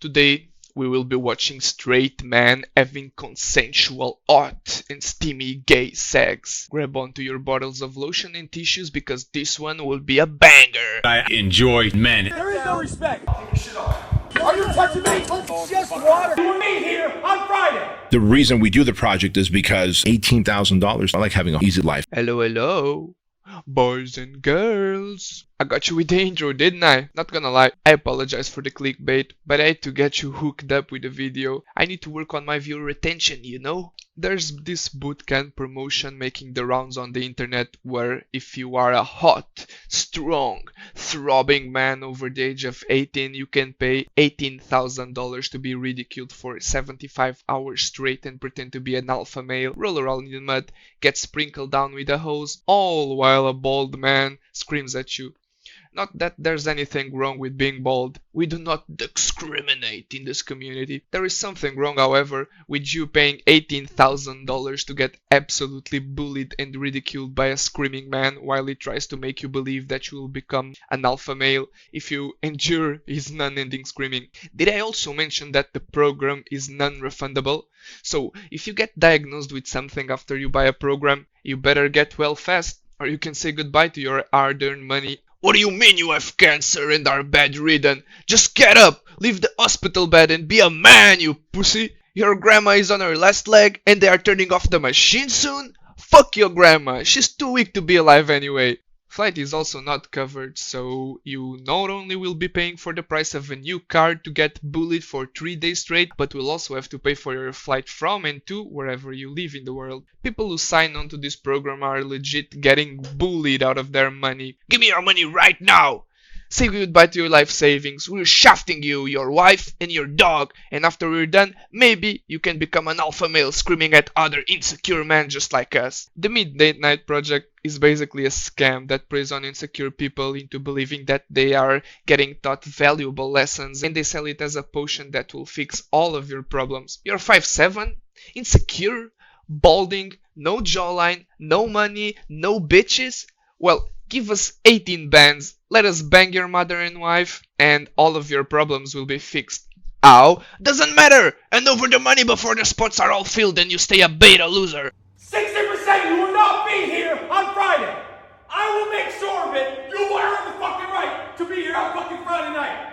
Today we will be watching straight men having consensual hot and steamy gay sex. Grab onto your bottles of lotion and tissues because this one will be a banger. I enjoy men. There is no respect. Take your shit off. Are you touching me? It's just water. You meet here on Friday. The reason we do the project is because $18,000. I like having an easy life. Hello, boys and girls. I got you with the intro, didn't I? Not gonna lie, I apologize for the clickbait, but I had to get you hooked up with the video. I need to work on my viewer retention, you know? There's this bootcamp promotion making the rounds on the internet where if you are a hot, strong, throbbing man over the age of 18, you can pay $18,000 to be ridiculed for 75 hours straight and pretend to be an alpha male, roll around in the mud, get sprinkled down with a hose, all while a bald man screams at you. Not that there's anything wrong with being bald. We do not discriminate in this community. There is something wrong, however, with you paying $18,000 to get absolutely bullied and ridiculed by a screaming man while he tries to make you believe that you will become an alpha male if you endure his non-ending screaming. Did I also mention that the program is non-refundable? So, if you get diagnosed with something after you buy a program, you better get well fast, or you can say goodbye to your hard-earned money. What do you mean you have cancer and are bedridden? Just get up, leave the hospital bed and be a man, you pussy! Your grandma is on her last leg and they are turning off the machine soon? Fuck your grandma, she's too weak to be alive anyway. Flight is also not covered, so you not only will be paying for the price of a new car to get bullied for 3 days straight, but will also have to pay for your flight from and to wherever you live in the world. People who sign on to this program are legit getting bullied out of their money. Give me your money right now! Say goodbye to your life savings. We're shafting you, your wife, and your dog. And after we're done, maybe you can become an alpha male screaming at other insecure men just like us. The Midnight Night Project is basically a scam that preys on insecure people into believing that they are getting taught valuable lessons, and they sell it as a potion that will fix all of your problems. You're 5'7", insecure, balding, no jawline, no money, no bitches? Well, give us 18 bands, let us bang your mother and wife, and all of your problems will be fixed. Ow, doesn't matter! Hand over the money before the spots are all filled and you stay a beta loser. 60% you will not be here on Friday. I will make sure of it. You are in the fucking right to be here on fucking Friday night.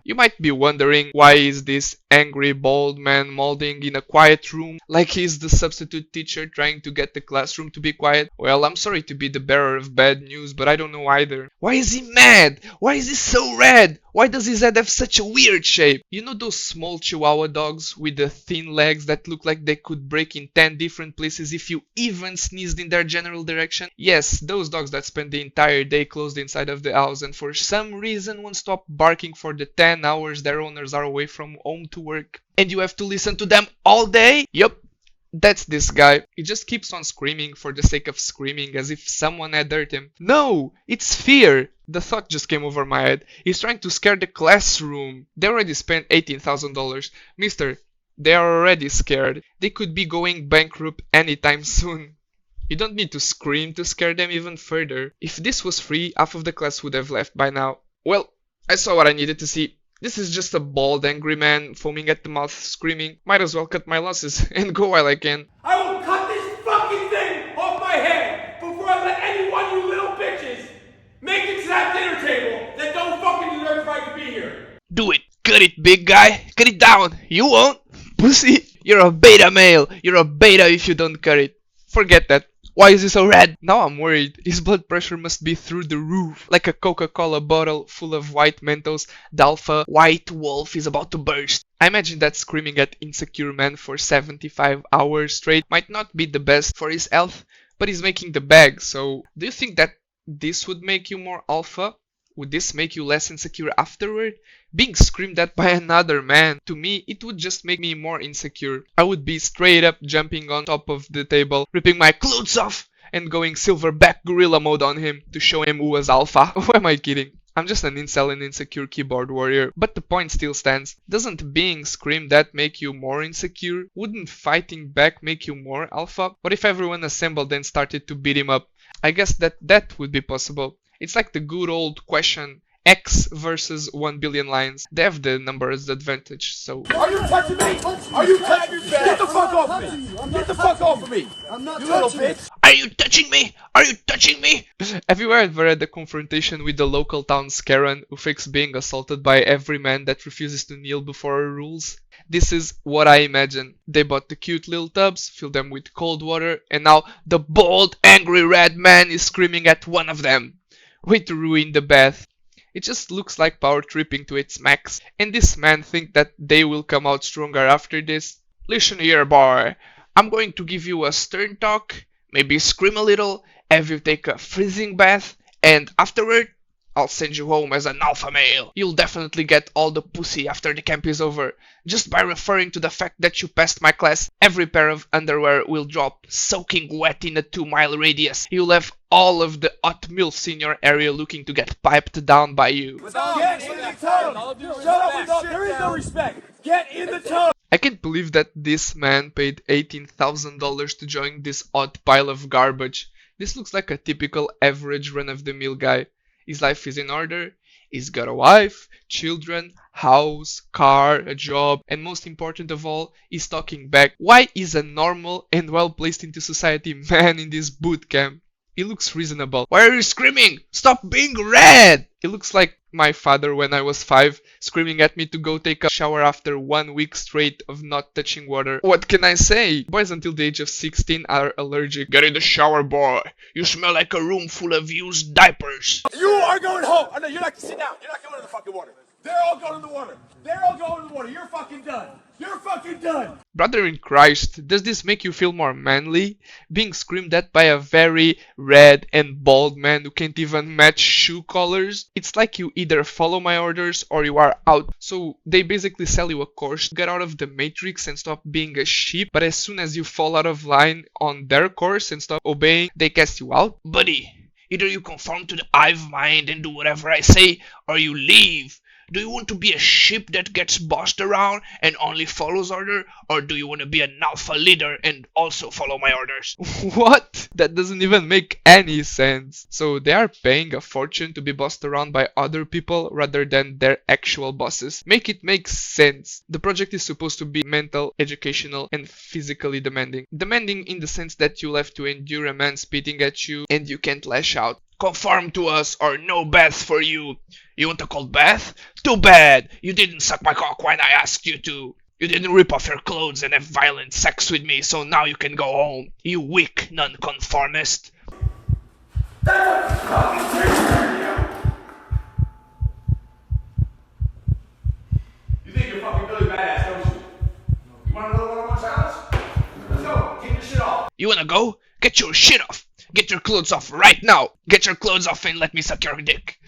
You might be wondering why is this angry bald man molding in a quiet room like he's the substitute teacher trying to get the classroom to be quiet? Well, I'm sorry to be the bearer of bad news, but I don't know either. Why is he mad? Why is he so red? Why does his head have such a weird shape? You know those small chihuahua dogs with the thin legs that look like they could break in 10 different places if you even sneezed in their general direction? Yes, those dogs that spend the entire day closed inside of the house and for some reason won't stop barking for the 10 hours their owners are away from home to work. And you have to listen to them all day? Yup. That's this guy. He just keeps on screaming for the sake of screaming as if someone had hurt him. No, it's fear. The thought just came over my head. He's trying to scare the classroom. They already spent $18,000. Mister, they are already scared. They could be going bankrupt anytime soon. You don't need to scream to scare them even further. If this was free, half of the class would have left by now. Well, I saw what I needed to see. This is just a bald, angry man foaming at the mouth, screaming. Might as well cut my losses and go while I can. I will cut this fucking thing off my head before I let any one of you little bitches make it to that dinner table that don't fucking deserve the right to be here. Do it. Cut it, big guy. Cut it down. You won't. Pussy. You're a beta male. You're a beta if you don't cut it. Forget that. Why is he so red? Now I'm worried. His blood pressure must be through the roof. Like a Coca-Cola bottle full of white Mentos, the alpha white wolf is about to burst. I imagine that screaming at insecure men for 75 hours straight might not be the best for his health, but he's making the bag, so do you think that this would make you more alpha? Would this make you less insecure afterward? Being screamed at by another man, to me, it would just make me more insecure. I would be straight up jumping on top of the table, ripping my clothes off, and going silverback gorilla mode on him to show him who was alpha. Who am I kidding? I'm just an incel and insecure keyboard warrior. But the point still stands. Doesn't being screamed at make you more insecure? Wouldn't fighting back make you more alpha? What if everyone assembled and started to beat him up? I guess that would be possible. It's like the good old question, X versus 1 billion lions. They have the numbers advantage, so... Are you touching me? Are you touching me? Get the fuck off me! Get the fuck off of me! You little bitch! Are you touching me? Are you touching me? Have you ever had a confrontation with the local town's Karen who fakes being assaulted by every man that refuses to kneel before her rules? This is what I imagine. They bought the cute little tubs, filled them with cold water, and now the bold, angry red man is screaming at one of them. Way to ruin the bath. It just looks like power tripping to its max. And this man think that they will come out stronger after this? Listen here, boy. I'm going to give you a stern talk, maybe scream a little, have you take a freezing bath, and afterward, I'll send you home as an alpha male. You'll definitely get all the pussy after the camp is over. Just by referring to the fact that you passed my class, every pair of underwear will drop soaking wet in a 2-mile radius. You'll have all of the hot milfs in your area looking to get piped down by you. Get in the tub! Shut up! There is no respect! Get in the tub! I can't believe that this man paid $18,000 to join this odd pile of garbage. This looks like a typical average run-of-the-mill guy. His life is in order, he's got a wife, children, house, car, a job, and most important of all, he's talking back. Why is a normal and well placed into society man in this boot camp? He looks reasonable. Why are you screaming? Stop being red! He looks like my father when I was 5, screaming at me to go take a shower after 1 week straight of not touching water. What can I say? Boys until the age of 16 are allergic. Get in the shower, boy. You smell like a room full of used diapers. You are going home! Oh, no, you're not. Sit down. You're not going in the fucking water. They're all going in the water. They're all going in the water. You're fucking done. You're fucking done. Brother in Christ, does this make you feel more manly? Being screamed at by a very red and bald man who can't even match shoe collars? It's like you either follow my orders or you are out. So they basically sell you a course to get out of the matrix and stop being a sheep, but as soon as you fall out of line on their course and stop obeying, they cast you out? Buddy, either you conform to the hive mind and do whatever I say, or you leave. Do you want to be a sheep that gets bossed around and only follows order? Or do you want to be an alpha leader and also follow my orders? What? That doesn't even make any sense. So they are paying a fortune to be bossed around by other people rather than their actual bosses. Make it make sense. The project is supposed to be mental, educational, and physically demanding. Demanding in the sense that you'll have to endure a man spitting at you and you can't lash out. Conform to us or no bath for you. You want a cold bath? Too bad! You didn't suck my cock when I asked you to. You didn't rip off your clothes and have violent sex with me, so now you can go home. You weak nonconformist. You think you're fucking really badass, don't you? You wanna know what I want to challenge? Let's go. Take your shit off. You wanna go? Get your shit off. Get your clothes off right now. Get your clothes off and let me suck your dick.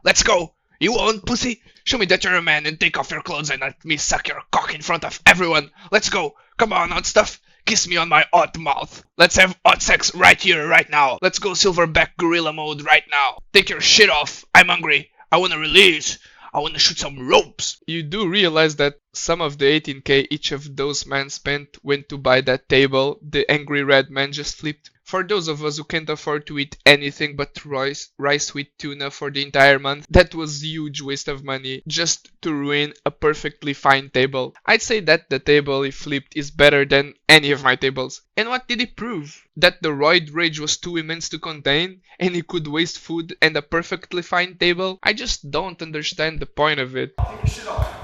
Let's go. You won't, pussy? Show me that you're a man and take off your clothes and let me suck your cock in front of everyone. Let's go. Come on, hot stuff. Kiss me on my hot mouth. Let's have hot sex right here, right now. Let's go silverback gorilla mode right now. Take your shit off. I'm hungry. I wanna release. I wanna shoot some ropes. You do realize that some of the 18k each of those men spent went to buy that table the angry red man just flipped. For those of us who can't afford to eat anything but rice with tuna for the entire month, that was a huge waste of money just to ruin a perfectly fine table. I'd say that the table he flipped is better than any of my tables. And what did he prove? That the roid rage was too immense to contain and he could waste food and a perfectly fine table? I just don't understand the point of it. Take your shit off.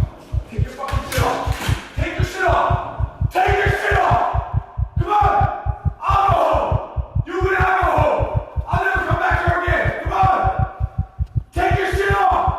Take your fucking shit off. Take your shit off. Take your shit off. Come on. I'll go home. You and I go home. I'll never come back here again. Come on. Take your shit off.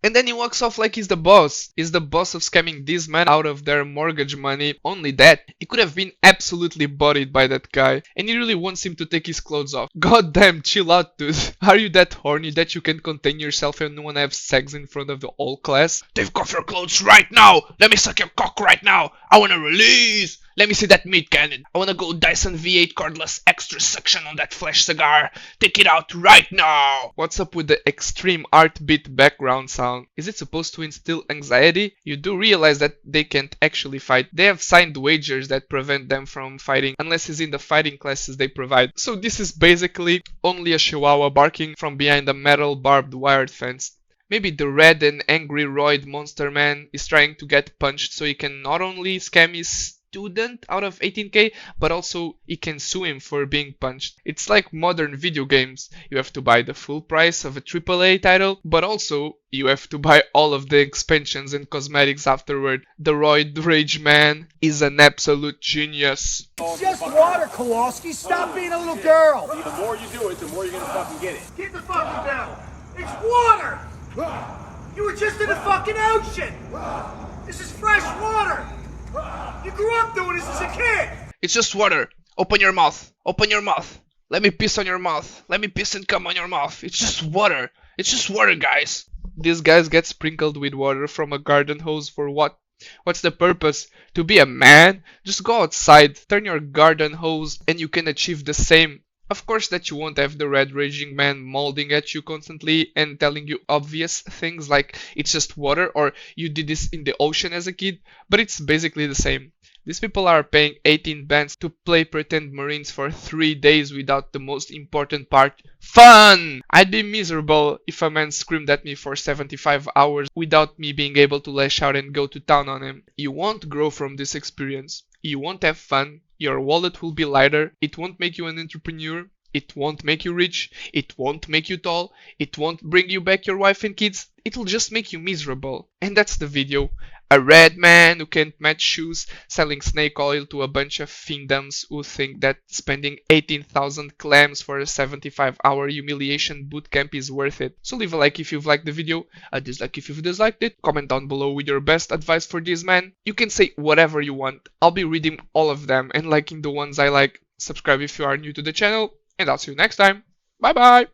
And then he walks off like he's the boss. He's the boss of scamming these men out of their mortgage money. Only that, he could have been absolutely bodied by that guy. And he really wants him to take his clothes off. God damn, chill out, dude. Are you that horny that you can contain yourself and wanna have sex in front of the whole class? Take off your clothes right now! Let me suck your cock right now! I wanna release! Let me see that meat cannon. I wanna go Dyson V8 cordless extra suction on that flesh cigar. Take it out right now. What's up with the extreme art beat background sound? Is it supposed to instill anxiety? You do realize that they can't actually fight. They have signed wagers that prevent them from fighting unless it's in the fighting classes they provide. So this is basically only a chihuahua barking from behind a metal barbed wire fence. Maybe the red and angry roid monster man is trying to get punched so he can not only scam his student out of 18k, but also he can sue him for being punched. It's like modern video games. You have to buy the full price of a AAA title, but also you have to buy all of the expansions and cosmetics afterward. The Roid Rage Man is an absolute genius. It's just water, Kowalski. Stop being a little girl. The more you do it, the more you're gonna fucking get it. Get the fucking down. It's water. You were just in the fucking ocean. This is fresh water. You grew up doing this as a kid. It's just water. Open your mouth. Open your mouth. Let me piss on your mouth. Let me piss and come on your mouth. It's just water. It's just water, guys. These guys get sprinkled with water from a garden hose for what? What's the purpose? To be a man? Just go outside, turn your garden hose, and you can achieve the same. Of course that you won't have the red raging man molding at you constantly and telling you obvious things like it's just water or you did this in the ocean as a kid, but it's basically the same. These people are paying 18 bands to play pretend marines for 3 days without the most important part, fun! I'd be miserable if a man screamed at me for 75 hours without me being able to lash out and go to town on him. You won't grow from this experience. You won't have fun. Your wallet will be lighter. It won't make you an entrepreneur. It won't make you rich. It won't make you tall. It won't bring you back your wife and kids. It'll just make you miserable. And that's the video. A red man who can't match shoes selling snake oil to a bunch of fiendums who think that spending 18,000 clams for a 75-hour humiliation bootcamp is worth it. So leave a like if you've liked the video, a dislike if you've disliked it, comment down below with your best advice for this man. You can say whatever you want. I'll be reading all of them and liking the ones I like. Subscribe if you are new to the channel, and I'll see you next time. Bye bye!